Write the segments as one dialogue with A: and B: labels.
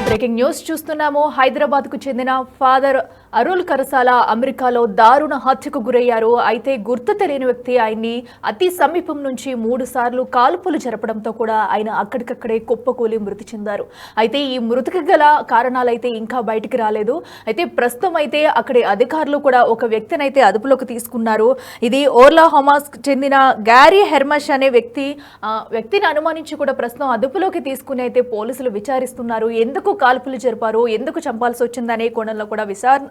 A: Breaking news చూస్తున్నాము. హైదరాబాద్ కు చెందిన ఫాదర్ అరుల్ కరసాల అమెరికాలో దారుణ హత్యకు గురయ్యారు. అయితే గుర్తు తెలియని వ్యక్తి ఆయన్ని అతి సమీపం నుంచి 3 సార్లు కాల్పులు జరపడంతో కూడా ఆయన అక్కడికక్కడే కుప్పకూలి మృతి చెందారు. అయితే ఈ మృతికి గల కారణాలైతే ఇంకా బయటికి రాలేదు. అయితే ప్రస్తుతం అయితే అక్కడి అధికారులు కూడా ఒక వ్యక్తిని అయితే అదుపులోకి తీసుకున్నారు. ఇది ఓర్లాహోమాస్ చెందిన గ్యారీ హెర్మష్ అనే వ్యక్తిని అనుమానించి కూడా ప్రస్తుతం అదుపులోకి తీసుకుని అయితే పోలీసులు విచారిస్తున్నారు. ఎందుకు కాల్పులు జరిపారు, ఎందుకు చంపాల్సి వచ్చిందనే కోణంలో కూడా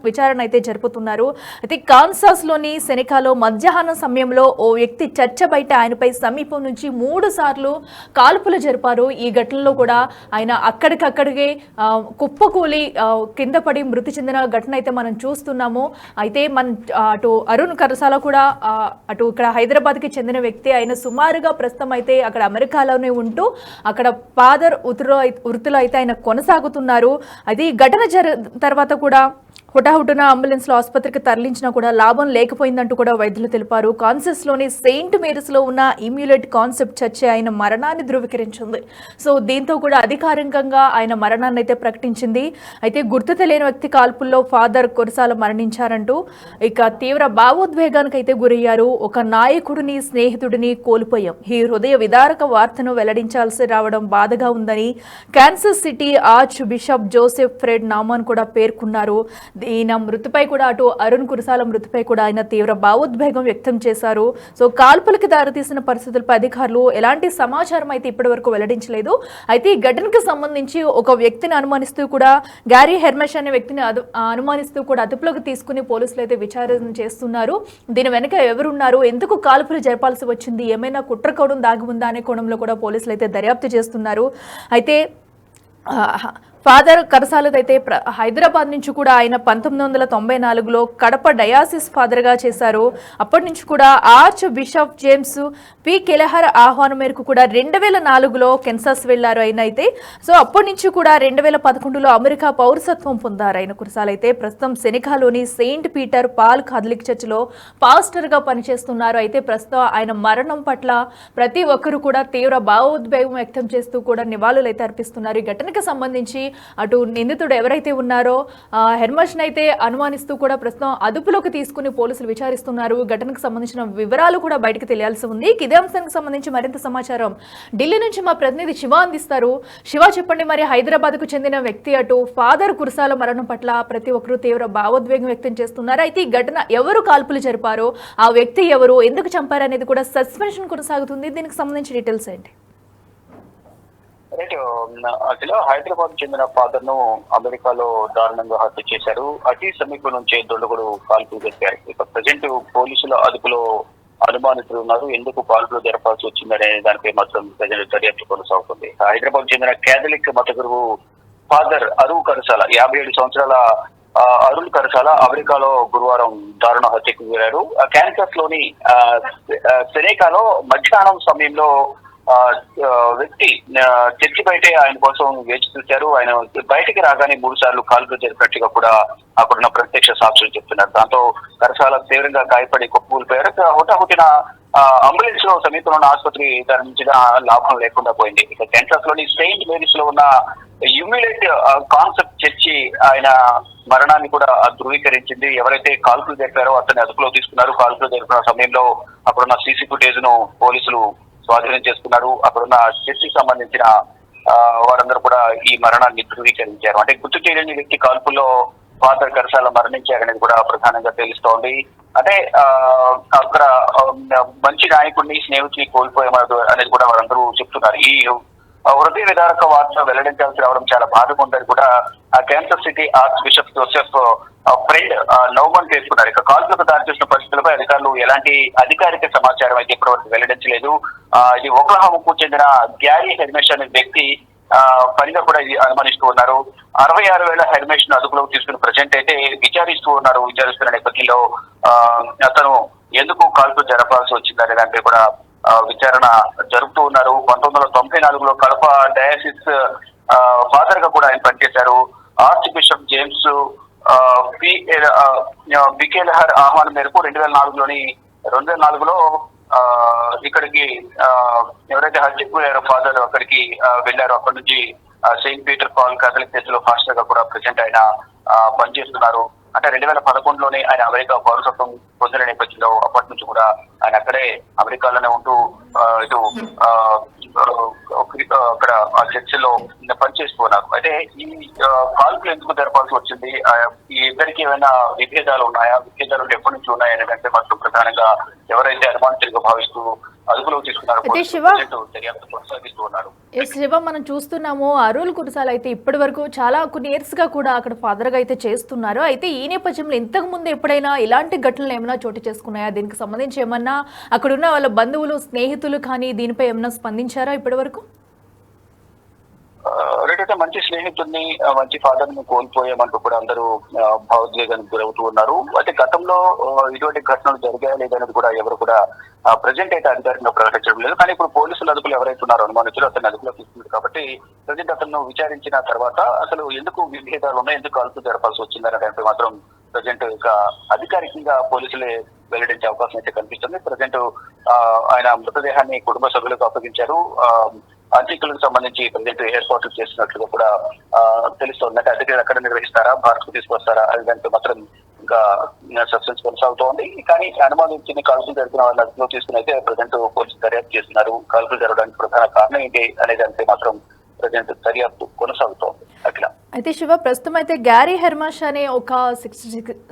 A: విచారణ అయితే జరుపుతున్నారు. అయితే కాన్సాస్ లోని సెనెకాలో మధ్యాహ్నం సమయంలో ఓ వ్యక్తి చర్చ బయట ఆయనపై సమీపం నుంచి 3 సార్లు కాల్పులు జరిపారు. ఈ ఘటనలో కూడా ఆయన అక్కడికక్కడికే కుప్పకూలి కింద పడి మృతి చెందిన ఘటన అయితే మనం చూస్తున్నాము. అయితే అటు అరుణ్ కరసాల కూడా అటు ఇక్కడ హైదరాబాద్ కి చెందిన వ్యక్తి ఆయన సుమారుగా ప్రస్తుతం అయితే అక్కడ అమెరికాలోనే ఉంటూ అక్కడ ఫాదర్ వృత్తిలో అయితే ఆయన కొనసాగుతున్నారు. అది ఘటన తర్వాత కూడా హుటాహుటిన అంబులెన్స్ లో ఆసుపత్రికి తరలించినా కూడా లాభం లేకపోయిందంటూ కూడా వైద్యులు తెలిపారు. కాన్సెస్ లోని సెయింట్ మేరీస్ లో ఉన్న ఇమ్యూలేట్ కాన్సెప్ట్ చర్చ ఆయన మరణాన్ని ధృవీకరించింది. సో దీంతో కూడా అధికారికంగా ఆయన మరణాన్ని అయితే ప్రకటించింది. అయితే గుర్తు తెలియని వ్యక్తి కాల్పుల్లో ఫాదర్ కొరసాల మరణించారంటూ ఇక తీవ్ర భావోద్వేగానికి అయితే గురయ్యారు. ఒక నాయకుడిని, స్నేహితుడిని కోల్పోయాం. ఈ హృదయ విదారక వార్తను వెల్లడించాల్సి రావడం బాధగా ఉందని Kansas City archbishop Joseph Fred Naumann కూడా పేర్కొన్నారు. ఈయన మృతిపై కూడా అటు అరుణ్ కురసాల మృతిపై కూడా ఆయన తీవ్ర భావోద్వేగం వ్యక్తం చేశారు. సో కాల్పులకు దారితీసిన పరిస్థితులపై అధికారులు ఎలాంటి సమాచారం అయితే ఇప్పటి వరకు వెల్లడించలేదు. అయితే ఈ ఘటనకు సంబంధించి ఒక వ్యక్తిని అనుమానిస్తూ కూడా గ్యారీ హెర్మష్ అనే వ్యక్తిని అనుమానిస్తూ కూడా అదుపులోకి తీసుకుని పోలీసులు అయితే విచారణ చేస్తున్నారు. దీని వెనుక ఎవరున్నారు, ఎందుకు కాల్పులు జరపాల్సి వచ్చింది, ఏమైనా కుట్ర కోణం దాగి ఉందా అనే కోణంలో కూడా పోలీసులు అయితే దర్యాప్తు చేస్తున్నారు. అయితే ఫాదర్ కరసాలదైతే హైదరాబాద్ నుంచి కూడా ఆయన 1994లో కడప డయాసిస్ ఫాదర్గా చేశారు. అప్పటి నుంచి కూడా ఆర్చ్ బిషప్ జేమ్స్ పి కెలెహర్ ఆహ్వానం మేరకు కూడా 2004లో కెన్సాస్ వెళ్లారు ఆయన అయితే. సో అప్పటి నుంచి కూడా 2011లో అమెరికా పౌరసత్వం పొందారు ఆయన. కురసాలైతే ప్రస్తుతం సెనెకాలోని సెయింట్ పీటర్ పాల్ కాథలిక్ చర్చిలో పాస్టర్గా పనిచేస్తున్నారు. అయితే ప్రస్తుతం ఆయన మరణం పట్ల ప్రతి ఒక్కరు కూడా తీవ్ర భావోద్వేగం వ్యక్తం చేస్తూ కూడా నివాళులు అయితే అర్పిస్తున్నారు. ఈ ఘటనకు సంబంధించి అటు నిందితుడు ఎవరైతే ఉన్నారో హెర్మష్ అయితే అనుమానిస్తూ కూడా ప్రస్తుతం అదుపులోకి తీసుకుని పోలీసులు విచారిస్తున్నారు. ఘటనకు సంబంధించిన వివరాలు కూడా బయటకు తెలియాల్సి ఉంది. ఇదే అంశానికి సంబంధించి మరింత సమాచారం ఢిల్లీ నుంచి మా ప్రతినిధి శివ అందిస్తారు. శివ, చెప్పండి, మరి హైదరాబాద్ కు చెందిన వ్యక్తి అటు ఫాదర్ కురసాల మరణం పట్ల ప్రతి ఒక్కరూ తీవ్ర భావోద్వేగం వ్యక్తం చేస్తున్నారు. అయితే ఈ ఘటన ఎవరు కాల్పులు జరిపారో, ఆ వ్యక్తి ఎవరు, ఎందుకు చంపారు అనేది కూడా సస్పెన్షన్ కొనసాగుతుంది. దీనికి సంబంధించి డీటెయిల్స్ ఏంటి?
B: అసలు హైదరాబాద్ చెందిన ఫాదర్ ను అమెరికాలో దారుణంగా హత్య చేశారు. అతి సమీపం నుంచే దొండగుడు కాల్పులు జరిపారు. ఇక ప్రజెంట్ పోలీసుల అదుపులో అనుమానితులు ఉన్నారు. ఎందుకు కాల్పులు జరపాల్సి వచ్చిందనే దానిపై మాత్రం ప్రజలు దర్యాప్తు కొనసాగుతుంది. హైదరాబాద్ చెందిన కేథలిక్ మత గురువు ఫాదర్ అరుణ్ కరసాల 57 సంవత్సరాల అరుణ్ కరసాల అమెరికాలో గురువారం దారుణ హత్యకు గురారు. కాన్సాస్ లోని సెనెకాలో మధ్యాహ్నం సమయంలో వ్యక్తి చర్చి బయటే ఆయన కోసం వేచి చూశారు. ఆయన బయటికి రాగానే 3 సార్లు కాల్పులు జరిపినట్టుగా కూడా అక్కడున్న ప్రత్యక్ష సాక్షులు చెప్తున్నారు. దాంతో కరసాల తీవ్రంగా గాయపడి కుప్పకూలిపోయారు. హుటాహుటిన అంబులెన్స్ లో సమీపంలో ఉన్న ఆసుపత్రి తరలించిన లాభం లేకుండా పోయింది. ఇక కాన్సాస్ లోని సెయింట్ మేరీస్ లో ఉన్న ఇమ్యూలేట్ కాన్సెప్ట్ చర్చి ఆయన మరణాన్ని కూడా ధృవీకరించింది. ఎవరైతే కాల్పులు జరిపారో అతన్ని అదుపులో తీసుకున్నారు. కాల్పులు జరిపిన సమయంలో అక్కడున్న సీసీ ఫుటేజ్ ను పోలీసులు స్వాధీనం చేసుకున్నారు. అక్కడున్న చర్చికి సంబంధించిన వారందరూ కూడా ఈ మరణాన్ని ధృవీకరించారు. అంటే గుర్తు తెలియని వ్యక్తి కాల్పుల్లో ఫాదర్ కరసాల మరణించారనేది కూడా ప్రధానంగా తెలుస్తోంది. అంటే అక్కడ మంచి నాయకుడిని, స్నేహితుని కోల్పోయామని అనేది కూడా వారందరూ చెప్తున్నారు. ఈ హృదయ విదారక వార్త వెల్లడించాల్సి రావడం చాలా బాధగా ఉందని కూడా Kansas City archbishop Joseph Fred Naumann పేర్కొన్నారు. ఇక కాల్పులకు దారితీసిన పరిస్థితులపై అధికారులు ఎలాంటి అధికారిక సమాచారం అయితే ఇప్పటివరకు వెల్లడించలేదు. ఇది ఓక్లహోమాకు చెందిన గ్యారీ హెర్మష్ అనే వ్యక్తి పనిగా కూడా అనుమానిస్తూ ఉన్నారు. 66,000 హెర్మష్ ను అదుపులోకి తీసుకుని ప్రజెంట్ అయితే విచారిస్తూ ఉన్నారు. విచారిస్తున్న నేపథ్యంలో అతను ఎందుకు కాల్పులు జరపాల్సి వచ్చిందనే దానిపై కూడా విచారణ జరుపుతూ ఉన్నారు. 1994లో కడప డయాసిస్ ఫాదర్ గా కూడా ఆయన పనిచేశారు. ఆర్చ్ బిషప్ జేమ్స్ పి కెలెహర్ ఆహ్వానం మేరకు 2004లో ఇక్కడికి ఎవరైతే హత్యకు గురయ్యారో ఫాదర్ అక్కడికి వెళ్ళారో అక్కడి నుంచి సెయింట్ పీటర్ పాల్ కేథలిక్ చర్చిలో ఫాస్టర్ గా కూడా ప్రెసిడెంట్ ఆయన పనిచేస్తున్నారు. అంటే 2011లోనే ఆయన అమెరికా పౌరసత్వం పొందిన నేపథ్యంలో అప్పటి నుంచి కూడా ఆయన అక్కడే అమెరికాలోనే ఉంటూ ఇటు అక్కడ ఆ చర్చిలో పనిచేస్తున్నారు. అయితే ఈ కాల్పులు ఎందుకు జరపాల్సి వచ్చింది, ఈ ఇద్దరికి ఏమైనా విభేదాలు ఉన్నాయా, విభేదాలు ఎప్పటి నుంచి ఉన్నాయనేదంటే మాత్రం ప్రధానంగా ఎవరైతే అనుమానితులుగా భావిస్తూ అదుపులో తీసుకున్నారు దర్యాప్తు కొనసాగిస్తూ ఉన్నారు.
A: శివ, మనం చూస్తున్నాము అరుల్ కురసాల అయితే ఇప్పటి వరకు చాలా కొన్ని ఇయర్స్ గా కూడా అక్కడ ఫాదర్ గా అయితే చేస్తున్నారు. అయితే ఈ నేపథ్యంలో ఇంతకు ముందు ఎప్పుడైనా ఇలాంటి ఘటనలు ఏమైనా చోటు చేసుకున్నాయా, దీనికి సంబంధించి ఏమన్నా అక్కడున్న వాళ్ళ బంధువులు స్నేహితులు కానీ దీనిపై ఏమైనా స్పందించారా ఇప్పటి వరకు?
B: రేటైతే మంచి స్నేహితుడిని, మంచి ఫాదర్ ని కోల్పోయామంటూ కూడా అందరూ భావోద్వేగానికి గురవుతూ ఉన్నారు. అయితే గతంలో ఇటువంటి ఘటనలు జరిగాయా లేదనేది కూడా ఎవరు కూడా ప్రజెంట్ అయితే అధికారికంగా ప్రకటించడం లేదు. కానీ ఇప్పుడు పోలీసులు అదుపులు ఎవరైతే ఉన్నారో అనుమానితులు అతన్ని అదుపులో తీసుకున్నారు కాబట్టి ప్రజెంట్ అతను విచారించిన తర్వాత అసలు ఎందుకు విభేదాలు ఉన్నాయి, ఎందుకు కాల్పులు జరపాల్సి వచ్చిందనే దానిపై మాత్రం ప్రజెంట్ ఇక అధికారికంగా పోలీసులే వెల్లడించే అవకాశం అయితే కనిపిస్తుంది. ప్రజెంట్ ఆయన మృతదేహాన్ని కుటుంబ సభ్యులకు అప్పగించారు. అంత్యక్రియలకు సంబంధించి ప్రజెంట్ ఏర్పాట్లు చేస్తున్నట్లుగా కూడా తెలుస్తోంది. అంటే అంత్యక్రియలు అక్కడ నిర్వహిస్తారా, భారత్ కు తీసుకొస్తారా అనే దానిపై మాత్రం ఇంకా సస్పెన్స్ కొనసాగుతోంది. కానీ అనుమానించిన కాల్పులు జరుగుతున్న వాళ్ళని అదుపులో తీసుకుని అయితే ప్రజెంట్ పోలీసులు దర్యాప్తు చేస్తున్నారు. కాల్పులు జరగడానికి ప్రధాన కారణం ఏంటి అనే దానిపై మాత్రం ప్రజెంట్ దర్యాప్తు కొనసాగుతోంది. అట్లా
A: అయితే శివ, ప్రస్తుతం అయితే గ్యారీ హెర్మాష్ అనే ఒక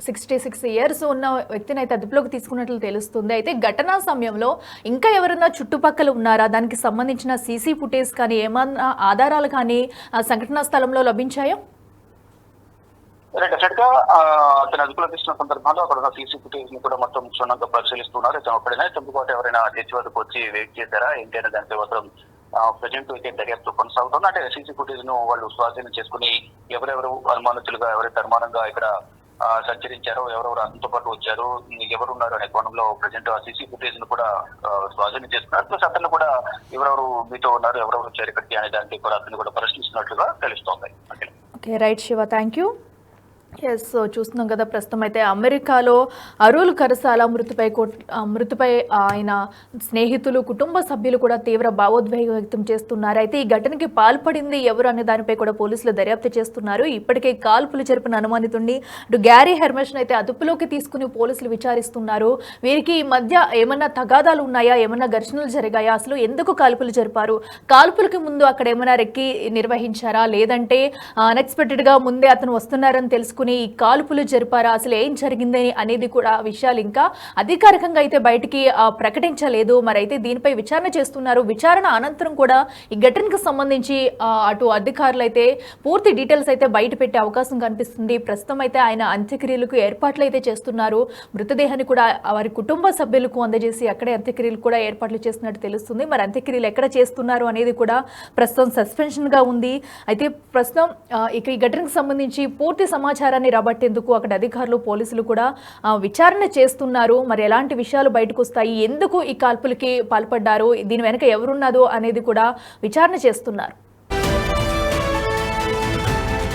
A: 66 ఇయర్స్ ఉన్న వ్యక్తిని అయితే అదుపులోకి తీసుకున్నట్లు తెలుస్తుంది. అయితే ఘటనా సమయంలో ఇంకా ఎవరైనా చుట్టుపక్కల ఉన్నారా, దానికి సంబంధించిన సీసీ ఫుటేజ్ కానీ ఏమన్నా ఆధారాలు కానీ సంఘటనా స్థలంలో లభించాయా?
B: డెఫినెట్ గా అతను అదుపులో తీసుకున్న సందర్భంలో అక్కడ ఉన్న సీసీ ఫుటేజ్ ని కూడా మొత్తం క్షుణ్ణంగా పరిశీలిస్తున్నారు. అప్పుడైనా చంపుకోట ఎవరైనా చర్చి వద్దకు వచ్చి వెయిట్ చేశారా ఏంటి అనే దానిపై మాత్రం ప్రజెంట్ అయితే దర్యాప్తు కొనసాగుతుంది. అంటే సీసీ ఫుటేజ్ ను వాళ్ళు స్వాధీనం చేసుకుని ఎవరెవరు అనుమానితులుగా, ఎవరైతే అనుమానంగా ఇక్కడ సంచరించారో, ఎవరెవరు అతనితో పాటు వచ్చారు, ఎవరున్నారు అనే కోణంలో ప్రజెంట్ ఆ సీసీ ఫుటేజ్ ను కూడా స్వాధీనం చేసుకున్నారు. ప్లస్ అతను కూడా ఎవరెవరు మీతో ఉన్నారు, ఎవరెవరు వచ్చారు ఇక్కడికి అనే దానికి కూడా అతను కూడా పరిశీలిస్తున్నట్లుగా తెలుస్తోంది.
A: Okay, right Shiva, thank you. Yes, చూస్తున్నాం కదా, ప్రస్తుతం అయితే అమెరికాలో అరుల్ కరసాల మృతిపై ఆయన స్నేహితులు, కుటుంబ సభ్యులు కూడా తీవ్ర భావోద్వేగం వ్యక్తం చేస్తున్నారు. అయితే ఈ ఘటనకి పాల్పడింది ఎవరు అనే దానిపై కూడా పోలీసులు దర్యాప్తు చేస్తున్నారు. ఇప్పటికే కాల్పులు జరిపిన అనుమానితుడిని గ్యారీ హెర్మష్ అయితే అదుపులోకి తీసుకుని పోలీసులు విచారిస్తున్నారు. వీరికి ఈ మధ్య ఏమన్నా తగాదాలు ఉన్నాయా, ఏమన్నా ఘర్షణలు జరిగాయా, అసలు ఎందుకు కాల్పులు జరిపారు, కాల్పులకి ముందు అక్కడ ఏమైనా రెక్కి నిర్వహించారా, లేదంటే అన్ఎక్స్పెక్టెడ్ గా ముందే అతను వస్తున్నారని తెలుసుకుని ఈ కాల్పులు జరిపారా, అసలు ఏం జరిగింది అనేది కూడా విషయాలు ఇంకా అధికారికంగా అయితే బయటికి ప్రకటించలేదు. మరి అయితే దీనిపై విచారణ చేస్తున్నారు. విచారణ అనంతరం కూడా ఈ ఘటనకు సంబంధించి అటు అధికారులు అయితే పూర్తి డీటెయిల్స్ అయితే బయట పెట్టే అవకాశం కనిపిస్తుంది. ప్రస్తుతం అయితే ఆయన అంత్యక్రియలకు ఏర్పాట్లు అయితే చేస్తున్నారు. మృతదేహాన్ని కూడా వారి కుటుంబ సభ్యులకు అందజేసి అక్కడే అంత్యక్రియలు కూడా ఏర్పాట్లు చేస్తున్నట్టు తెలుస్తుంది. మరి అంత్యక్రియలు ఎక్కడ చేస్తున్నారు అనేది కూడా ప్రస్తుతం సస్పెన్షన్ గా ఉంది. అయితే ప్రస్తుతం ఇక ఈ ఘటనకు సంబంధించి పూర్తి సమాచారం రాబట్టేందుకు అక్కడ అధికారులు, పోలీసులు కూడా విచారణ చేస్తున్నారు. మరి ఎలాంటి విషయాలు బయటకు వస్తాయి, ఎందుకు ఈ కాల్పులకి పాల్పడ్డారు, దీని వెనక ఎవరున్నదో అనేది కూడా విచారణ చేస్తున్నారు.